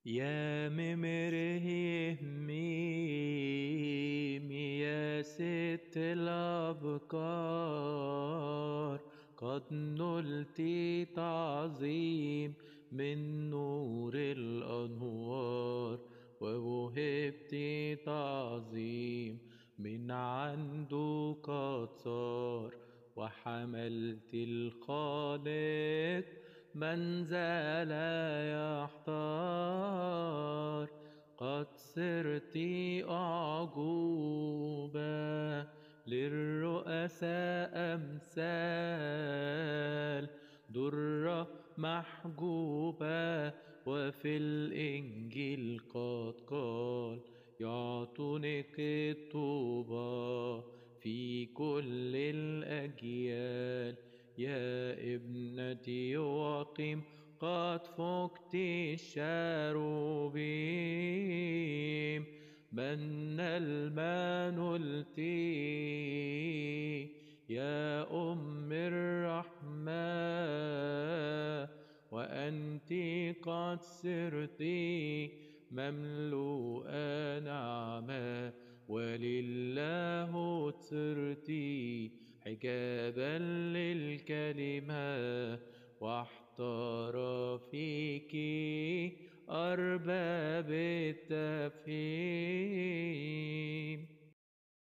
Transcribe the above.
يا ممره ميم يا ست الأبكار، قد نلت تعظيم من نور الأنوار، ووهبت تعظيم من عنده قد صار، وحملت الخالق من ذا لا يحتار. قد صرت أعجوبة للرؤساء أمثال، درة محجوبة. وفي الإنجيل قد قال يعطونك الطوبى في كل الأجيال. يا ابنتي وقم قد فقت الشاروبيم، من المنلتي يا أم الرحمة، وأنت قد صرت مملوءة نعمة، ولله صرت حجابا للكريم.